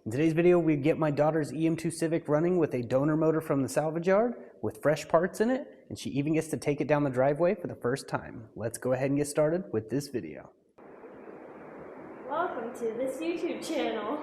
In today's video, we get my daughter's Em2 Civic running with a donor motor from the salvage yard with fresh parts in it, and she even gets to take it down the driveway for the first time. Let's go ahead and get started with this video. Welcome to this YouTube channel.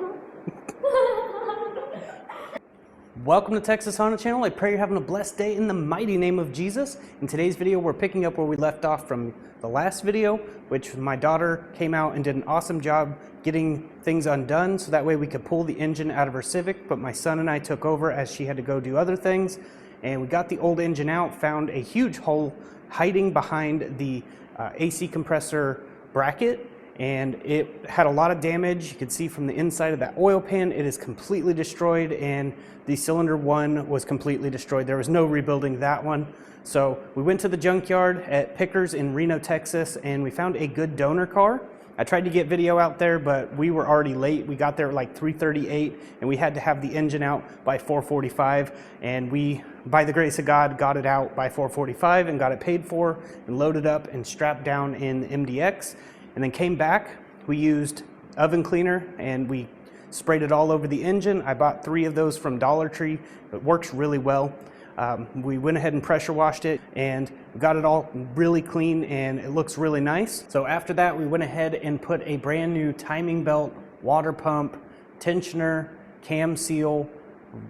Welcome to Texas Honda Channel. I pray you're having a blessed day in the mighty name of Jesus. In today's video, we're picking up where we left off from the last video, which my daughter came out and did an awesome job getting things undone so that way we could pull the engine out of her Civic, but my son and I took over as she had to go do other things, and we got the old engine out, found a huge hole hiding behind the AC compressor bracket, and it had a lot of damage. You can see from the inside of that oil pan, it is completely destroyed, and the cylinder one was completely destroyed. There was no rebuilding that one. So we went to the junkyard at Pickers in Reno, Texas, and we found a good donor car. I tried to get video out there, but we were already late. We got there at like 3:38, and we had to have the engine out by 4:45, and we, by the grace of God, got it out by 4:45 and got it paid for and loaded up and strapped down in the MDX, and then came back. We used oven cleaner, and we sprayed it all over the engine. I bought 3 of those from Dollar Tree. It works really well. We went ahead and pressure washed it and got it all really clean, and it looks really nice. So after that, we went ahead and put a brand new timing belt, water pump, tensioner, cam seal,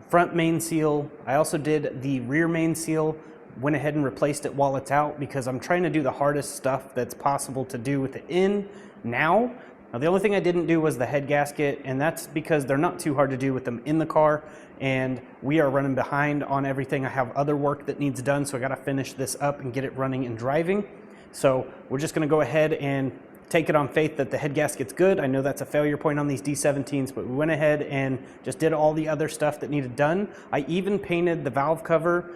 front main seal. I also did the rear main seal, went ahead and replaced it while it's out because I'm trying to do the hardest stuff that's possible to do with it in now. Now, the only thing I didn't do was the head gasket, and that's because they're not too hard to do with them in the car, and we are running behind on everything. I have other work that needs done, so I gotta finish this up and get it running and driving. So we're just gonna go ahead and take it on faith that the head gasket's good. I know that's a failure point on these D17s, but we went ahead and just did all the other stuff that needed done. I even painted the valve cover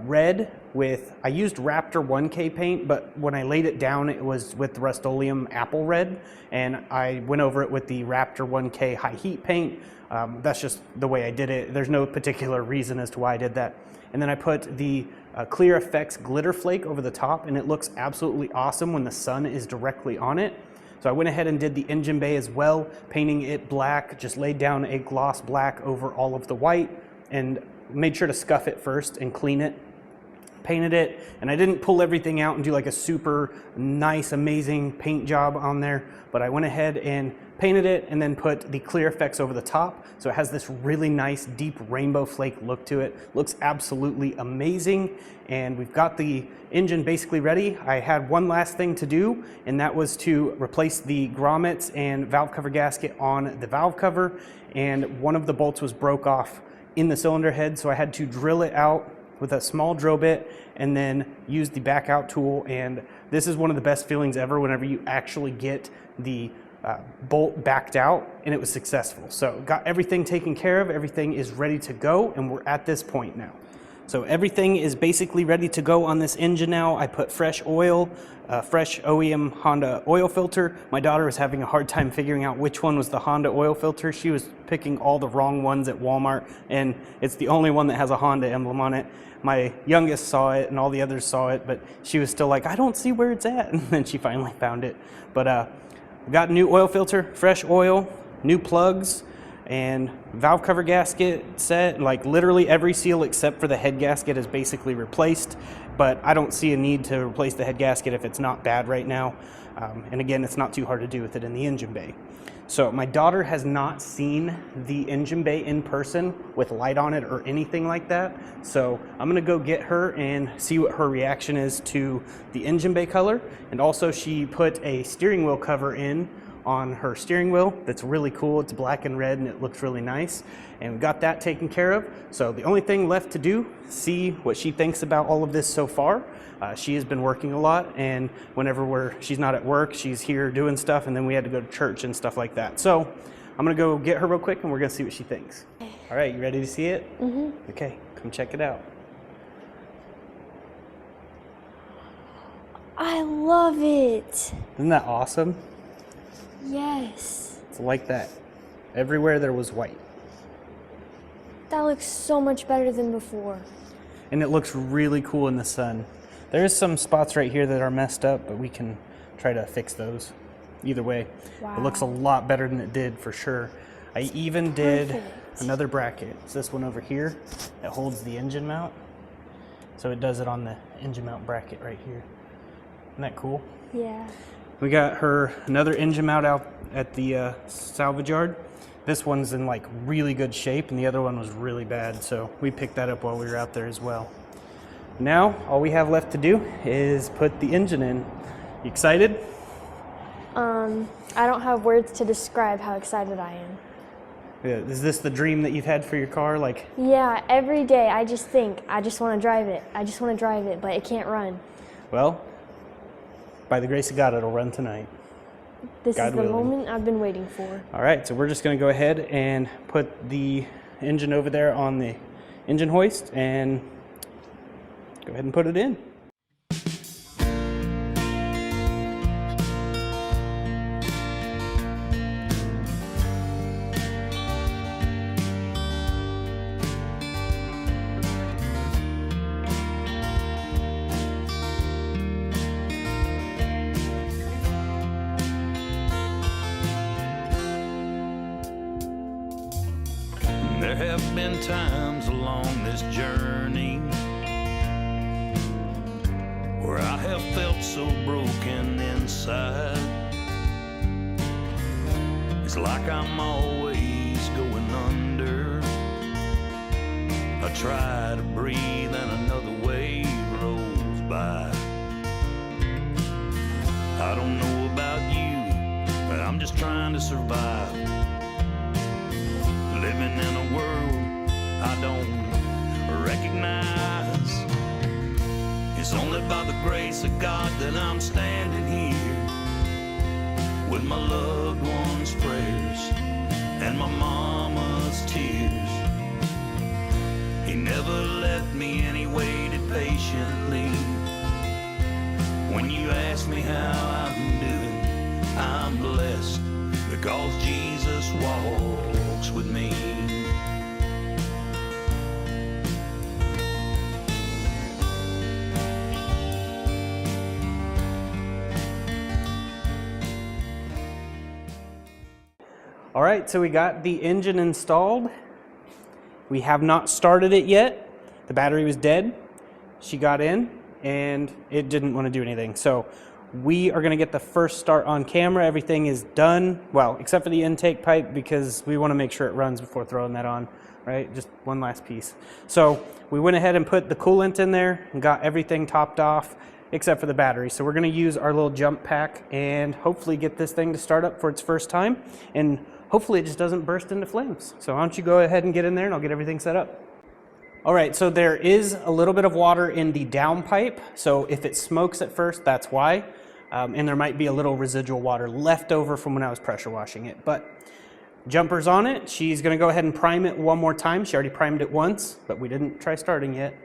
red with, I used Raptor 1K paint, but when I laid it down, it was with Rust-Oleum Apple Red, and I went over it with the Raptor 1K high heat paint. That's just the way I did it. There's no particular reason as to why I did that. And then I put the Clear Effects glitter flake over the top, and it looks absolutely awesome when the sun is directly on it. So I went ahead and did the engine bay as well, painting it black, just laid down a gloss black over all of the white, and made sure to scuff it first and clean it, painted it, and I didn't pull everything out and do like a super nice, amazing paint job on there, but I went ahead and painted it and then put the Clear Effects over the top, so it has this really nice deep rainbow flake look to it. Looks absolutely amazing, and we've got the engine basically ready. I had one last thing to do, and that was to replace the grommets and valve cover gasket on the valve cover, and one of the bolts was broke off in the cylinder head, so I had to drill it out with a small drill bit and then use the back out tool, and this is one of the best feelings ever whenever you actually get the bolt backed out, and it was successful. So got everything taken care of, everything is ready to go, and we're at this point now. So everything is basically ready to go on this engine now. I put fresh oil, fresh OEM Honda oil filter. My daughter was having a hard time figuring out which one was the Honda oil filter. She was picking all the wrong ones at Walmart, and it's the only one that has a Honda emblem on it. My youngest saw it and all the others saw it, but she was still like, I don't see where it's at. And then she finally found it. But we got a new oil filter, fresh oil, new plugs, and valve cover gasket set. Like literally every seal except for the head gasket is basically replaced, but I don't see a need to replace the head gasket if it's not bad right now. And again, it's not too hard to do with it in the engine bay. So my daughter has not seen the engine bay in person with light on it or anything like that. So I'm gonna go get her and see what her reaction is to the engine bay color. And also she put a steering wheel cover in on her steering wheel that's really cool. It's black and red and it looks really nice, and we got that taken care of. So the only thing left to do, see what she thinks about all of this so far. She has been working a lot, and whenever she's not at work, she's here doing stuff, and then we had to go to church and stuff like that. So I'm gonna go get her real quick and we're gonna see what she thinks. All right, you ready to see it? Mm-hmm. Okay, come check it out. I love it. Isn't that awesome? Yes. It's like that. Everywhere there was white. That looks so much better than before. And it looks really cool in the sun. There's some spots right here that are messed up, but we can try to fix those. Either way, wow. It looks a lot better than it did for sure. I even did Perfect. another bracket. It's this one over here that holds the engine mount. So it does it on the engine mount bracket right here. Isn't that cool? Yeah. We got her another engine mount out at the salvage yard. This one's in like really good shape and the other one was really bad. So we picked that up while we were out there as well. Now, all we have left to do is put the engine in. You excited? I don't have words to describe how excited I am. Yeah, is this the dream that you've had for your car? Like, Yeah, every day I just think, I just want to drive it. I just want to drive it, but it can't run. well, by the grace of God, it'll run tonight. This God is the willing. moment I've been waiting for. All right, so we're just gonna go ahead and put the engine over there on the engine hoist and go ahead and put it in. There have been times along this journey where I have felt so broken inside. It's like I'm always going under. I try to breathe and another wave rolls by. I don't know about you, but I'm just trying to survive. Living in a world I don't recognize. It's only by the grace of God that I'm standing here with my loved ones' prayers and my mama's tears. He never left me and he waited patiently. When you ask me how I'm doing, I'm blessed because Jesus walks with me. All right, so we got the engine installed. We have not started it yet. The battery was dead. She got in and it didn't want to do anything. So we are gonna get the first start on camera. Everything is done, well, except for the intake pipe because we wanna make sure it runs before throwing that on, right? Just one last piece. So we went ahead and put the coolant in there and got everything topped off except for the battery. So we're gonna use our little jump pack and hopefully get this thing to start up for its first time. And hopefully it just doesn't burst into flames. So why don't you go ahead and get in there and I'll get everything set up. All right, so there is a little bit of water in the down pipe. So if it smokes at first, that's why. And there might be a little residual water left over from when I was pressure washing it. But jumper's on it. She's gonna go ahead and prime it one more time. She already primed it once, but we didn't try starting yet.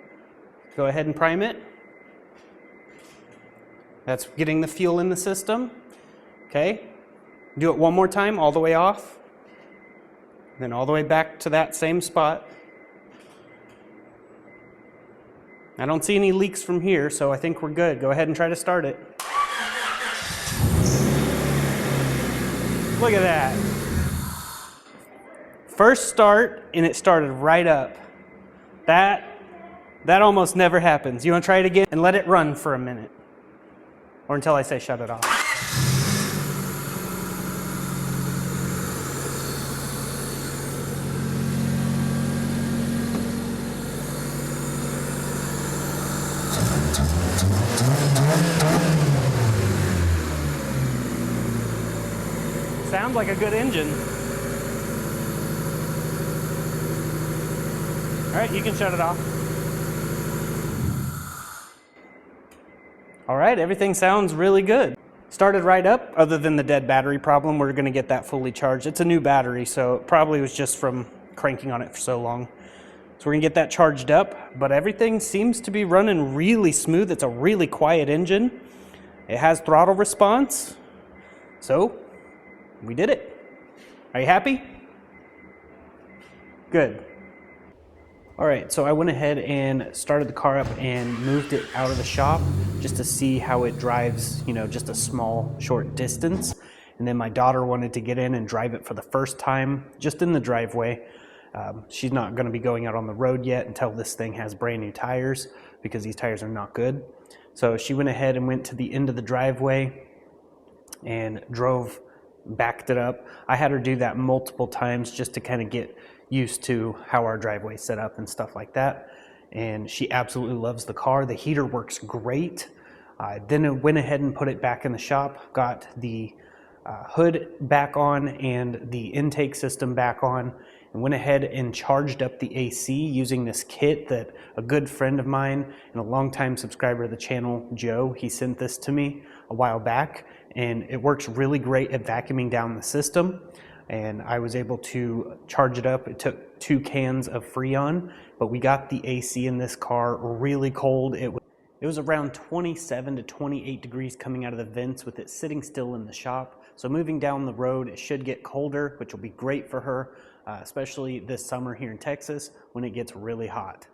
Go ahead and prime it. That's getting the fuel in the system. Okay, do it one more time, all the way off. Then all the way back to that same spot. I don't see any leaks from here, so I think we're good. Go ahead and try to start it. Look at that. First start, and it started right up. That almost never happens. You want to try it again and let it run for a minute. Or until I say shut it off. Sounds like a good engine. All right, you can shut it off. All right, everything sounds really good. Started right up, other than the dead battery problem. We're gonna get that fully charged. It's a new battery, so it probably was just from cranking on it for so long. So we're gonna get that charged up, but everything seems to be running really smooth. It's a really quiet engine. It has throttle response, so we did it. Are you happy? Good. All right, so I went ahead and started the car up and moved it out of the shop just to see how it drives, you know, just a small, short distance. And then my daughter wanted to get in and drive it for the first time, just in the driveway. She's not going to be going out on the road yet until this thing has brand new tires, because these tires are not good. So she went ahead and went to the end of the driveway and backed it up. I had her do that multiple times just to kind of get used to how our driveway is set up and stuff like that. And she absolutely loves the car. The heater works great. Then I went ahead and put it back in the shop, got the hood back on and the intake system back on, and went ahead and charged up the AC using this kit that a good friend of mine and a longtime subscriber of the channel, Joe, he sent this to me a while back, and it works really great at vacuuming down the system. And I was able to charge it up. It took 2 cans of Freon, but we got the AC in this car really cold. It was around 27 to 28 degrees coming out of the vents with it sitting still in the shop. So moving down the road, it should get colder, which will be great for her, especially this summer here in Texas when it gets really hot.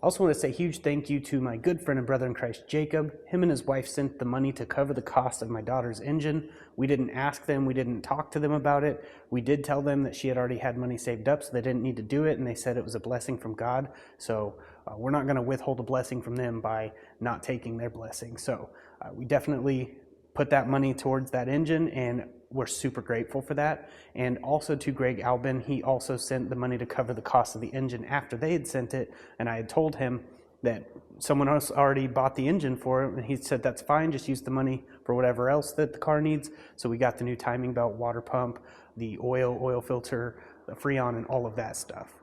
I also want to say a huge thank you to my good friend and brother in Christ, Jacob. Him and his wife sent the money to cover the cost of my daughter's engine. We didn't ask them, we didn't talk to them about it. We did tell them that she had already had money saved up, so they didn't need to do it, and they said it was a blessing from God. So we're not going to withhold a blessing from them by not taking their blessing. So we definitely put that money towards that engine, and we're super grateful for that. And also to Greg Albin, he also sent the money to cover the cost of the engine after they had sent it, and I had told him that someone else already bought the engine for it, and he said that's fine, just use the money for whatever else that the car needs. So we got the new timing belt, water pump, the oil filter, the Freon, and all of that stuff.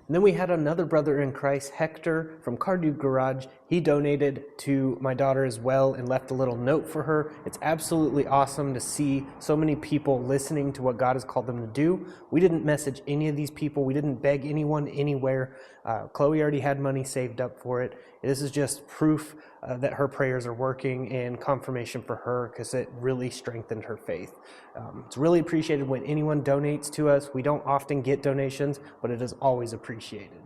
And then we had another brother in Christ, Hector from Car Dude Garage. He donated to my daughter as well and left a little note for her. It's absolutely awesome to see so many people listening to what God has called them to do. We didn't message any of these people. We didn't beg anyone anywhere. Chloe already had money saved up for it. This is just proof that her prayers are working and confirmation for her, because it really strengthened her faith. It's really appreciated when anyone donates to us. We don't often get donations, but it is always appreciated.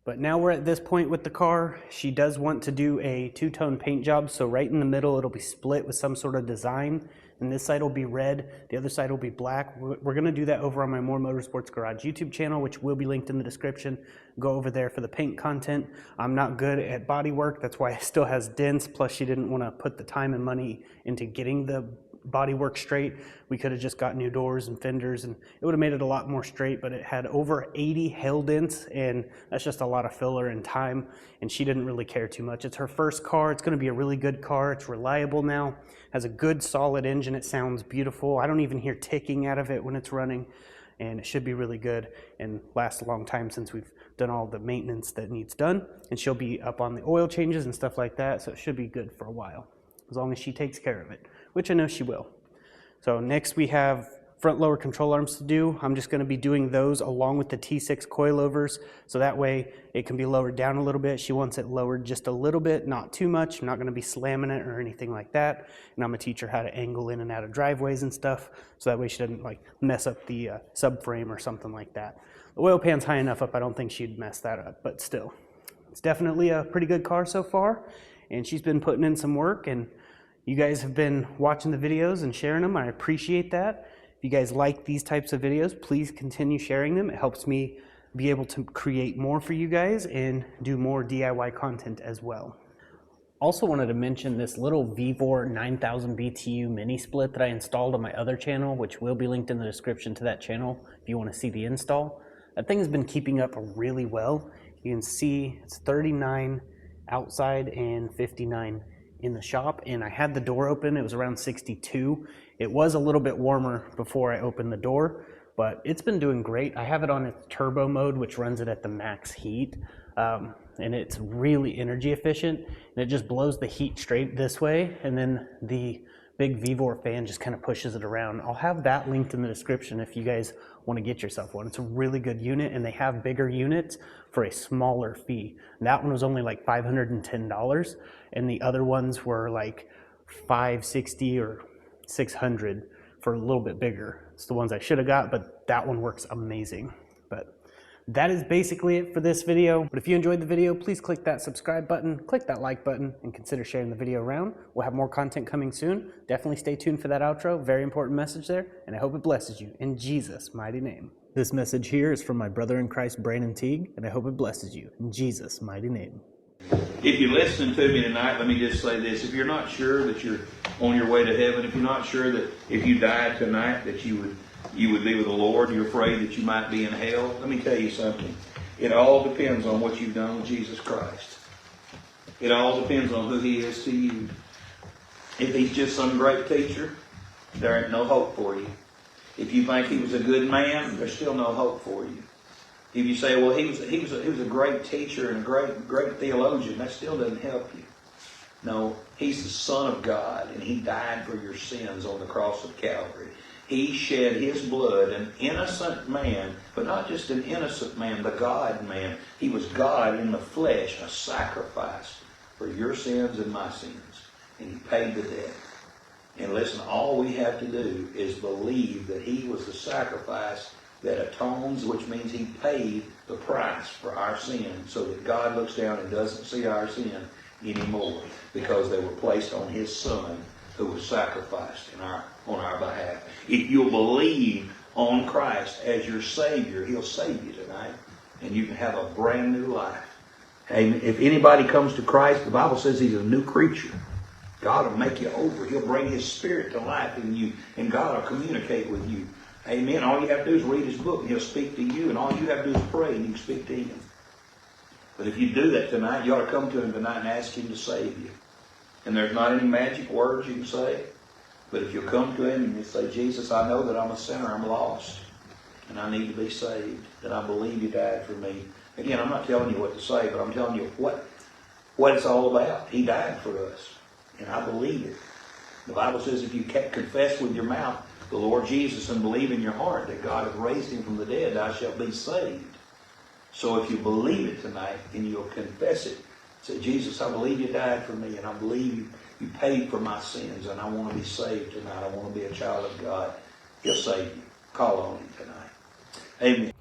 But now we're at this point with the car. She does want to do a 2-tone paint job, so right in the middle it'll be split with some sort of design, and this side will be red, the other side will be black. We're going to do that over on my More Motorsports Garage YouTube channel, which will be linked in the description. Go over there for the paint content. I'm not good at body work, that's why it still has dents, plus she didn't want to put the time and money into getting the body work straight. We could have just got new doors and fenders, and it would have made it a lot more straight, but it had over 80 hail dents, and that's just a lot of filler and time, and she didn't really care too much. It's her first car. It's going to be a really good car. It's reliable now, has a good solid engine. It sounds beautiful. I don't even hear ticking out of it when it's running, and it should be really good and last a long time since we've done all the maintenance that needs done. And she'll be up on the oil changes and stuff like that, so it should be good for a while, as long as she takes care of it, which I know she will. So next we have front lower control arms to do. I'm just going to be doing those along with the T6 coilovers, so that way it can be lowered down a little bit. She wants it lowered just a little bit, not too much. I'm not going to be slamming it or anything like that. And I'm going to teach her how to angle in and out of driveways and stuff, so that way she doesn't like mess up the subframe or something like that. The oil pan's high enough up, I don't think she'd mess that up, but still. It's definitely a pretty good car so far, and she's been putting in some work, and you guys have been watching the videos and sharing them. I appreciate that. If you guys like these types of videos, please continue sharing them. It helps me be able to create more for you guys and do more DIY content as well. Also wanted to mention this little Vevor 9000 BTU mini split that I installed on my other channel, which will be linked in the description to that channel if you want to see the install. That thing has been keeping up really well. You can see it's 39 outside and 59 in the shop, and I had the door open. It was around 62. It was a little bit warmer before I opened the door, but it's been doing great. I have it on its turbo mode, which runs it at the max heat, and it's really energy efficient, and it just blows the heat straight this way, and then the big Vevor fan just kind of pushes it around. I'll have that linked in the description if you guys want to get yourself one. It's a really good unit, and they have bigger units for a smaller fee. And that one was only like $510, and the other ones were like $560 or $600 for a little bit bigger. It's the ones I should have got, but that one works amazing. But That is basically it for this video. But if you enjoyed the video, please click that subscribe button, click that like button, and consider sharing the video around. We'll have more content coming soon. Definitely stay tuned for that outro. Very important message there, and I hope it blesses you in Jesus' mighty name. This message here is from my brother in Christ, Brandon Teague, and I hope it blesses you in Jesus' mighty name. If you're listening to me tonight, let me just say this. If you're not sure that you're on your way to heaven, if you're not sure that if you died tonight that you would be with the Lord, you're afraid that you might be in hell, let me tell you something. It all depends on what you've done with Jesus Christ. It all depends on who He is to you. If He's just some great teacher, there ain't no hope for you. If you think He was a good man, there's still no hope for you. If you say, well, he was a great teacher and a great theologian, that still doesn't help you. No, He's the Son of God, and He died for your sins on the cross of Calvary. He shed His blood, an innocent man, but not just an innocent man, the God man. He was God in the flesh, a sacrifice for your sins and my sins. And He paid the debt. And listen, all we have to do is believe that He was the sacrifice that atones, which means He paid the price for our sin, so that God looks down and doesn't see our sin anymore, because they were placed on His Son, who was sacrificed on our behalf. If you'll believe on Christ as your Savior, He'll save you tonight, and you can have a brand new life. Amen. If anybody comes to Christ, the Bible says He's a new creature. God will make you over. He'll bring His Spirit to life in you, and God will communicate with you. Amen. All you have to do is read His book, and He'll speak to you, and all you have to do is pray, and you can speak to Him. But if you do that tonight, you ought to come to Him tonight and ask Him to save you. And there's not any magic words you can say, but if you'll come to Him and you say, Jesus, I know that I'm a sinner, I'm lost, and I need to be saved, and I believe You died for me. Again, I'm not telling you what to say, but I'm telling you what it's all about. He died for us, and I believe it. The Bible says if you confess with your mouth the Lord Jesus and believe in your heart that God has raised Him from the dead, thou shalt be saved. So if you believe it tonight and you'll confess it, say, Jesus, I believe You died for me, and I believe you paid for my sins, and I want to be saved tonight. I want to be a child of God. He'll save you. Call on Him tonight. Amen.